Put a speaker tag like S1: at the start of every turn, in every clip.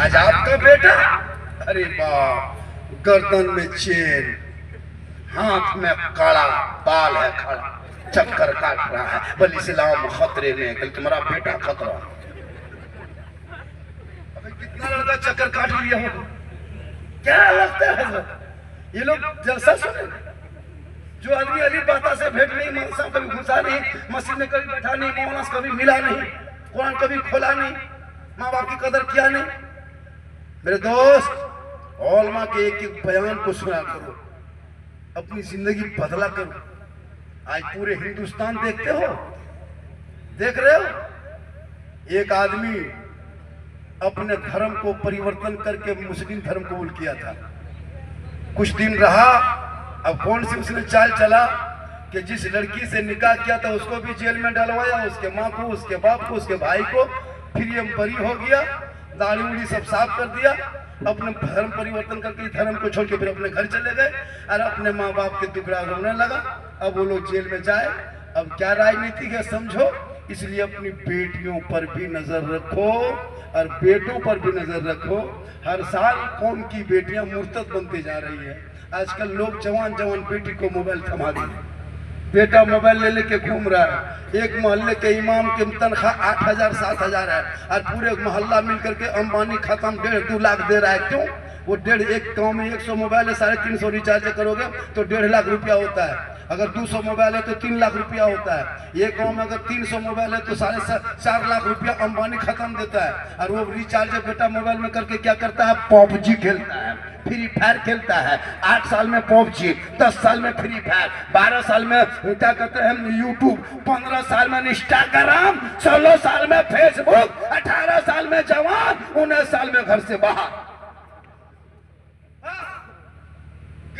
S1: आज आपका बेटा, अरे बाप, गर्दन में चेन, हाथ में कड़ा, बाल है खड़ा, चक्कर काट रहा है, बल इस्लाम खतरे में, कल तुम्हारा बेटा खतरा। अबे कितना लड़का चक्कर काट लिया हो, क्या लगता है हजरत? ये लोग जलसा सुने, जो आदमी अली बाता से भेंट नहीं, मनसा कभी घुसा नहीं, मस्जिद में कभी बैठा नहीं, मौलाना से कभी मिला नहीं, कुरान कभी खोला नहीं, माँ बाप की कदर किया नहीं। मेरे दोस्त, औलमा के एक एक बयान को सुना करो, अपनी जिंदगी बदला करो। आज पूरे हिंदुस्तान देखते हो, देख रहे हो, एक आदमी अपने धर्म को परिवर्तन करके मुस्लिम धर्म कबूल किया था, कुछ दिन रहा, अब कौन सी उसने चाल चला कि जिस लड़की से निकाह किया था उसको भी जेल में डलवाया, उसके माँ को, उसके बाप को, उसके भाई को, फिर ये बरी हो गया, दाढ़ी उड़ी सब साफ कर दिया, अपने धर्म परिवर्तन करके धर्म को छोड़ के फिर अपने घर चले गए और अपने माँ बाप के टुकड़ा रोने लगा। अब वो लोग जेल में जाए, अब क्या राजनीति है समझो। इसलिए अपनी बेटियों पर भी नजर रखो और बेटों पर भी नजर रखो। हर साल कौम की बेटियां मुर्तद बनती जा रही है। आजकल लोग जवान जवान बेटी को मोबाइल थमा दिए, बेटा मोबाइल ले लेके घूम रहा है। एक मोहल्ले के इमाम की तनख्वाह 8,000 7,000 है और पूरे मोहल्ला मिलकर के अंबानी खत्म 1.5-2 लाख दे रहा है। क्यों? वो एक गांव में 100 मोबाइल है, 350 रिचार्ज करोगे तो 1.5 लाख रुपया होता है। अगर 200 मोबाइल है तो 3 लाख रुपया होता है। एक गांव में अगर 300 मोबाइल है तो 4.5 लाख रुपया अंबानी खत्म देता है। और वो रिचार्ज बेटा मोबाइल में करके क्या करता है? पबजी खेलता है, फ्री फायर खेलता है। 8 साल में पबजी, 10 साल में फ्री फायर, 12 साल में क्या कहते हैं यूट्यूब, 15 साल में इंस्टाग्राम, 16 साल में फेसबुक, 18 साल में जवान, 19 साल में घर से बाहर।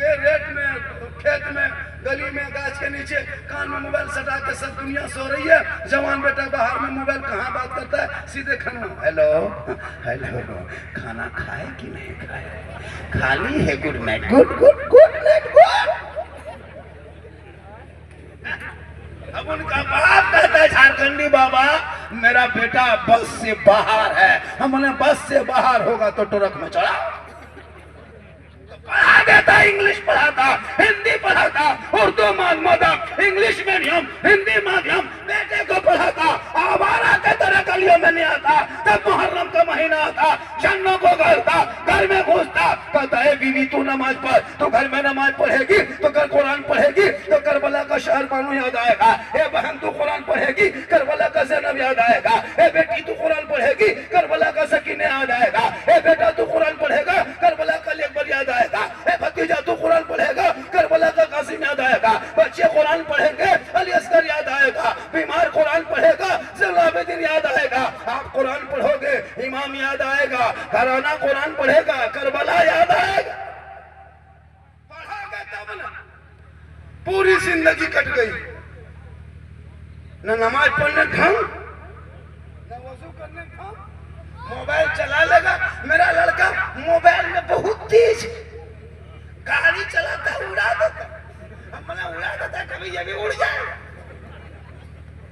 S1: रेत में, खेत में, गली में, गाछ के नीचे कान में मोबाइल सटा के सब दुनिया सो रही है। जवान बेटा बाहर में मोबाइल कहाँ बात करता है? सीधे खाना, हेलो हेलो, खाना खाए कि नहीं खाए? खाली है, good night, good good good night good. अब उनका बाप कहता है झारखंडी बाबा मेरा बेटा बस से बाहर है। हमने बस से बाहर होगा तो ट्रक में चढ़ा, पढ़ा देता, इंग्लिश पढ़ाता, हिंदी पढ़ाता, उर्दू माध्यम, इंग्लिश मीडियम, हिंदी माध्यम, बेटे को पढ़ाता। आवारा के तरह गलियों में नहीं आता। तब मुहर्रम का महीना आता, जन्नों को गलता, घर में घुसता, कहता है बीवी तू नमाज पढ़, तो घर में नमाज पढ़ेगी तो कर कुरान पढ़ेगी तो करबला का शहर बानू याद आएगा। ए बहन तू कुरान पढ़ेगी, करबला का ज़ैनब याद आएगा। ए बेटी तू कुरान पढ़ेगी, करबला का सकीना याद आएगा। ए बेटा तू कुरान पढ़ेगा, करबला का लेबर याद आएगा। ए भतीजा तू कुरान पढ़ेगा, करबला का कासिम याद आएगा। बच्चे कुरान पढ़ेंगे, अली असगर याद आएगा। बीमार कुरान पढ़ेगा, ज़लाबुद्दीन याद आएगा। आप कुरान पढ़ोगे, इमाम याद आएगा। घराना कुरान पढ़ेगा, करबला याद आएगा। पढ़ोगे तब ना। पूरी जिंदगी कट गई, न नमाज पढ़ने ढंग, न वजू करने ढंग, मोबाइल चला लेगा। मेरा लड़का मोबाइल में बहुत तेज, गाड़ी चलाता उड़ा देता, हमने उड़ा देता, कभी ये भी उड़ जाए।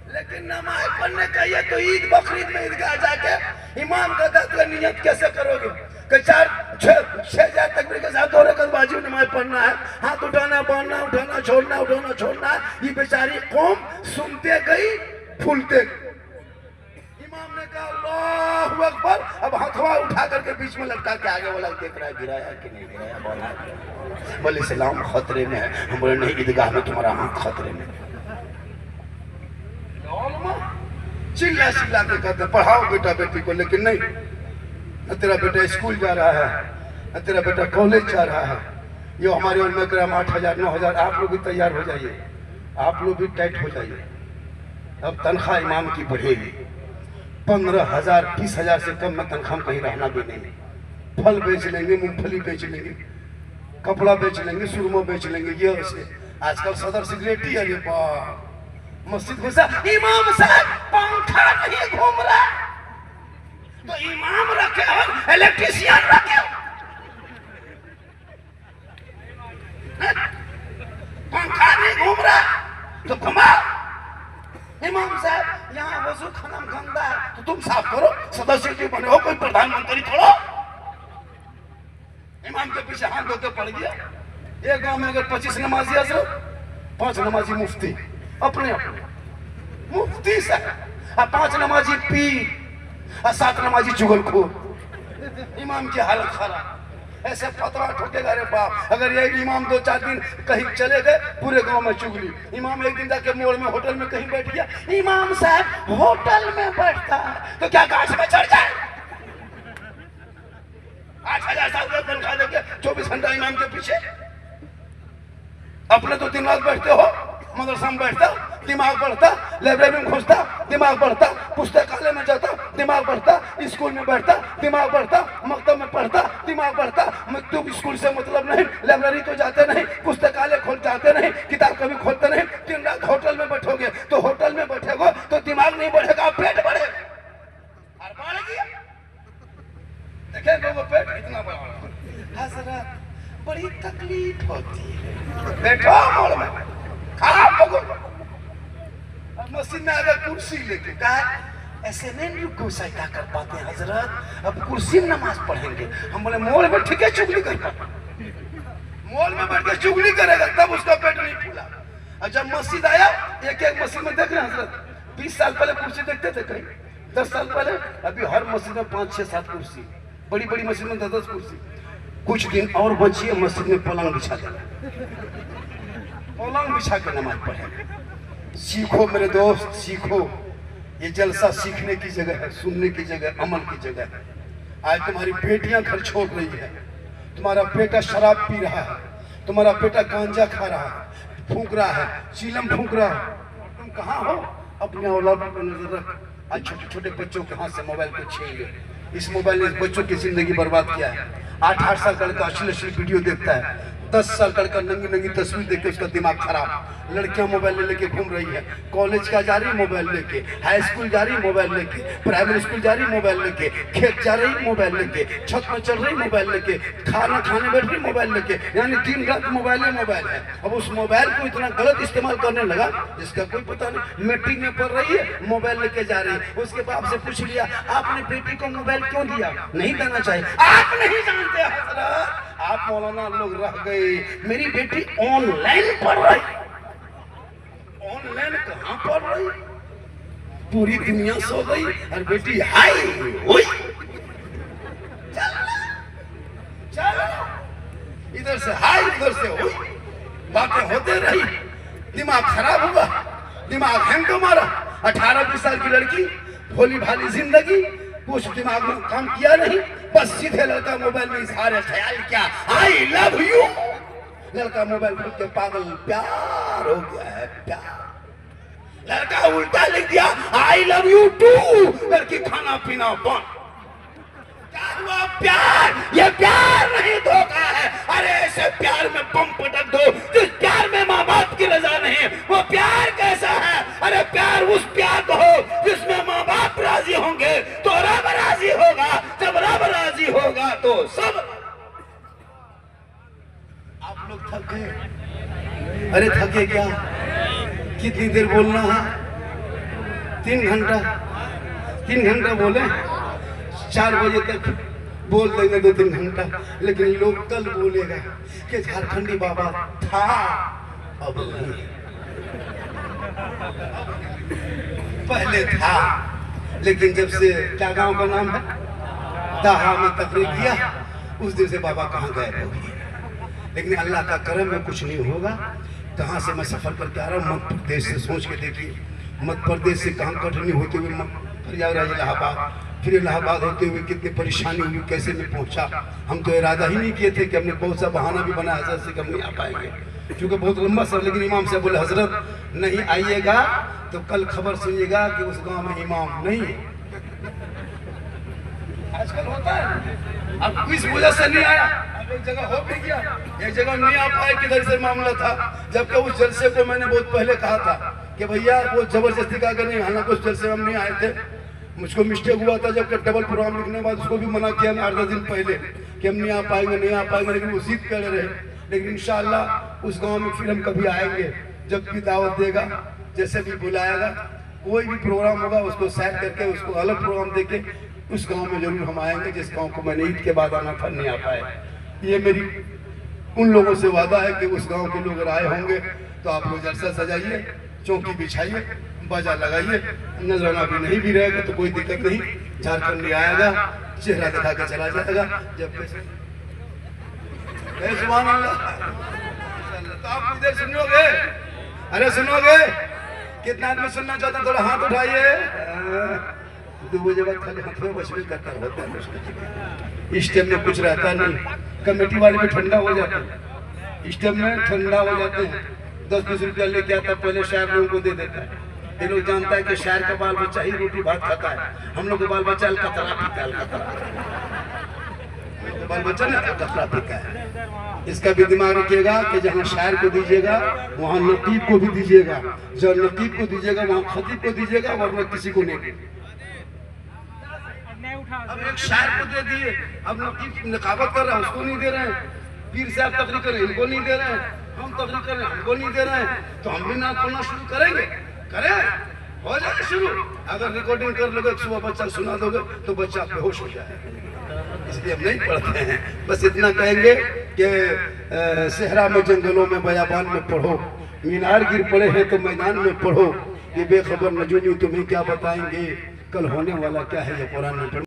S1: लेकिन नमाज पढ़ने का ये तो ईद बकरीद में ईदगाह जाके इमाम का कहता नियत कैसे करोगे कि 4-6 तकबीर के साथ 2 रकात वाजिब नमाज पढ़ना है, हाथ उठाना, बांधना, उठाना, छोड़ना, उठाना, छोड़ना। ये बेचारी कौम सुनते गई, फूलते गई। इमाम ने कहा अल्लाहु अकबर, अब हथवा उठा करके बीच में लटका के आगे वाला देख रहा है, गिराया कि नहीं गिराया, बोला बोले सलाम खतरे में है। हम बोले नहीं, ईदगाह में तुम्हारा हाथ खतरे में। चिल्ला चिल्ला के कहते पढ़ाओ बेटा बेटी को, लेकिन नहीं, न तेरा बेटा स्कूल जा रहा है, न तेरा बेटा कॉलेज जा रहा है। ये हमारे और में 8,000 9,000, आप लोग भी तैयार हो जाइए, आप लोग भी टाइट हो जाइए। अब तनख्वाह इमाम की बढ़ेगी, 15,000 20,000 से कम में तनख्वाह कहीं रहना भी नहीं। फल बेच लेंगे, मूंगफली बेच लेंगे, कपड़ा बेच लेंगे, सुरमा बेच लेंगे। ये वैसे आजकल सदर सिगरेटी है। ये मस्जिद घुसा, इमाम साहब पंखा नहीं घूम रहा, तो इमाम रखे हो, इलेक्ट्रिशियन रखे हो, पंखा नहीं घूम रहा तो घुमाओ। इमाम साहब यहाँ वजू खाना गंदा है तो तुम साफ करो, सदस्य जी बने हो, कोई प्रधानमंत्री थोड़ो। इमाम के पीछे हाथ धोके पड़ गया। एक गांव में अगर 25 नमाजी हजरत, 5 नमाजी मुफ्ती, अपने अपने मुफ्ती साहब, 5 नमाजी पीर और 7 नमाजी चुगलखोर। इमाम की हालत खराब, ऐसे फतवा ठोकेगा रे बाप। अगर ये इमाम 2-4 दिन कहीं चले गए, पूरे गांव में चुगली। इमाम एक दिन जाके मोड़ में होटल में कहीं बैठ गया, इमाम साहब होटल में बैठता है तो क्या गाछ में चढ़ जाए? 8,000 साल का तनख्वाह देके 24 घंटा इमाम के पीछे। अपने तो दिन रात बैठते हो, मदरसा में बैठता दिमाग बढ़ता, लाइब्रेरी में घुसता दिमाग बढ़ता, पुस्तकालय में जाता दिमाग बढ़ता, स्कूल में बैठता दिमाग बढ़ता, मकतब में पढ़ता दिमाग बढ़ता। तुम स्कूल से मतलब नहीं, लाइब्रेरी तो जाते नहीं, पुस्तकालय खोल जाते नहीं, किताब कभी खोलते नहीं, दिन रात होटल में बैठोगे तो होटल में बैठेगो तो दिमाग नहीं बढ़ेगा, पेट बढ़ेगा। और बढ़ गया, देखे वो पेट इतना बड़ा। हजरत बड़ी तकलीफ होती है, बैठो मोड़ में खराब हो। मस्जिद में अगर कुर्सी लेके कहा ऐसे नहीं रुको सजदा कर पाते हैं हजरत, अब कुर्सी में नमाज पढ़ेंगे। हम बोले मोड़ में ठीक है चुगली कर पाते, मोड़ में बैठ के चुगली करेगा तब उसका पेट नहीं फूला। और जब मस्जिद आया, एक मस्जिद में देख रहे हैं हजरत, 20 साल पहले कुर्सी देखते थे कहीं, 10 साल पहले, अभी हर मस्जिद में 5, 6, 7 कुर्सी, बड़ी बड़ी मस्जिद में 10-10 कुर्सी। कुछ दिन और बचिए, मस्जिद में पलंग बिछा देगा, पलंग बिछा के नमाज पढ़ेगा। सीखो मेरे दोस्त, सीखो। ये जलसा सीखने की जगह है, सुनने की जगह, अमल की जगह है। आज तुम्हारी बेटियां घर छोड़ रही है, तुम्हारा बेटा शराब पी रहा है, तुम्हारा बेटा गांजा खा रहा है, फूंक रहा है, चीलम फूंक रहा है। तुम कहाँ हो? अपने औलाद पर नजर रख। आज छोटे छोटे बच्चों के हाथ से मोबाइल को छीन ले। इस मोबाइल ने बच्चों की जिंदगी बर्बाद किया है। 8-8 साल का लड़का अश्लील वीडियो देखता है, 10 साल का लड़का नंगी नंगी तस्वीर देख के उसका दिमाग खराब। लड़कियां मोबाइल लेके घूम रही है, कॉलेज का जा रही मोबाइल लेके, हाई स्कूल जा रही मोबाइल लेके, प्राइमरी स्कूल जा रही मोबाइल लेके, खेत जा रही मोबाइल लेके, छत में चल रही मोबाइल लेके, खाना खाने बैठ रही मोबाइल लेके, यानी दिन रात मोबाइल ही मोबाइल है। अब उस मोबाइल को इतना गलत इस्तेमाल करने लगा जिसका कोई पता नहीं। मैट्रिक में पढ़ रही है, मोबाइल लेके जा रही है। उसके बाप से पूछ लिया, आपने बेटी को मोबाइल क्यों दिया? नहीं देना चाहिए। आप नहीं जानते हजरत, आप मौलाना लोग रह गए। मेरी बेटी ऑनलाइन पढ़ रही, ऑनलाइन कहाँ पढ़ रही? पूरी दुनिया सो गई और बेटी हाय हुई। चलो इधर से हाय उधर से हुई, बातें होते रही, दिमाग खराब हुआ, दिमाग हैंग मारा। 18-20 साल की लड़की, भोली भाली जिंदगी, कुछ दिमाग में काम किया नहीं, बस सीधे लड़का मोबाइल में इजहार ख्याल किया, आई लव यू। लड़का मोबाइल खोल के पागल, प्यार हो गया है प्यार। लड़का उल्टा लिख दिया, आई लव यू टू। लड़की खाना पीना बंद। क्या हुआ? प्यार। ये प्यार नहीं धोखा है। अरे ऐसे प्यार में बम पटक दो जिस प्यार में माँ बाप की रजा नहीं, वो प्यार कैसा है? अरे प्यार उस प्यार को हो जिसमें माँ बाप राजी होंगे तो रब राजी होगा, जब रब राजी होगा तो सब। आप लोग थक गए? अरे थके क्या? कितनी देर बोलना है? 3 घंटा, 3 घंटा बोले, 4 बजे तक बोल देंगे 2-3 घंटा। लेकिन लोग कल बोलेगा कि झारखंडी बाबा था, अब नहीं, पहले था। लेकिन जब से क्या गांव का नाम है, दाहा में तकरीर किया, उस दिन से बाबा कहाँ गए हो गए। लेकिन अल्लाह का करम में कुछ नहीं होगा। कहाँ से मैं सफर करके आ रहा हूँ, मध्य प्रदेश से। सोच के देखिए, मध्य प्रदेश से कहाँ कटनी होते हुए प्रयागराज इलाहाबाद, फिर इलाहाबाद होते हुए कितनी परेशानी हुई, कैसे मैं पहुंचा। हम तो इरादा ही नहीं किए थे कि हमने बहुत सा बहाना भी बनाया हजरत से कि हम नहीं आ पाएंगे, क्योंकि बहुत लंबा सफर। लेकिन इमाम से बोले, हजरत नहीं आइएगा तो कल खबर सुनिएगा कि उस गांव में इमाम नहीं है। आजकल होता है, अब किस वजह से नहीं आया, अब एक जगह हो भी गया, एक जगह नहीं आ पाए, किधर से मामला था। जबकि उस जलसे को मैंने बहुत पहले कहा था कि भैया वो जबरदस्ती का नहीं, हालांकि उस जलसे हम नहीं आए थे। मुझको मिस्टेक हुआ था, जब डबल प्रोग्राम लिखने के बाद उसको भी मना किया मैं 8-10 दिन पहले कि हम नहीं आ पाएंगे, नहीं आ पाएंगे। लेकिन वो जिद कर रहे। लेकिन इंशाअल्लाह उस गांव में फिर हम कभी आएंगे, जब भी दावत देगा, जैसे भी बुलाएगा, कोई भी प्रोग्राम होगा उसको सेट करके, उसको अलग प्रोग्राम देके उस गांव में जरूर हम आएंगे। जिस गांव को मैंने ईद के बाद आना था, नहीं आ पाए। ये मेरी उन लोगों से वादा है कि उस गांव के लोग आए होंगे तो आप लोग जलसा सजाइए, चौकी बिछाइए, बाजा लगाइए, नजराना भी नहीं भी रहेगा तो कोई दिक्कत नहीं, झारखंड में आएगा, चेहरा दिखा के चला जाएगा। जब सुभान अल्लाह, तो आप इधर सुनोगे? अरे सुनोगे? कितना आदमी सुनना चाहता, थोड़ा हाथ उठाइए। 2 बजे बाद खाली हाथ में बस करता होता है, इस टाइम में कुछ रहता नहीं, कमेटी वाले भी ठंडा हो जाते हैं, इस टाइम में ठंडा हो जाते हैं। 10-20 रुपया लेके आता, पहले शायर लोगों को दे देता है। ये लोग जानता है कि शायर का बाल बच्चा ही रोटी भात खाता है, हम लोग का बाल बच्चा अलकतरा पीता है, अलकतरा बाल बच्चा ना अलकतरा पीता है। इसका भी दिमाग रखिएगा कि जहाँ शायर को दीजिएगा वहाँ नकीब को भी दीजिएगा, जब नकीब को दीजिएगा वहाँ खतीब को दीजिएगा, वरना किसी को नहीं। अब एक शायर को दे दिए, अब नकीब नकाबत कर रहे हैं, उसको नहीं दे रहे हैं, पीर साहब तकरीर कर रहे हैं, इनको नहीं दे रहे हैं, हम तकरीर कर रहे हैं, हमको नहीं दे रहे हैं, तो हम भी नात पढ़ना शुरू करेंगे, करें, हो जाए शुरू। अगर रिकॉर्डिंग कर लोगे, सुबह बच्चा सुना दोगे तो बच्चा बेहोश हो जाएगा, इसलिए हम नहीं पढ़ते हैं। बस इतना कहेंगे कि सहरा में, जंगलों में, बयाबान में पढ़ो, मीनार गिर पड़े हैं तो मैदान में पढ़ो, ये बेखबर नजूमी तुम्हें क्या बताएंगे, कल होने वाला क्या है ये कुरान में पढ़ो।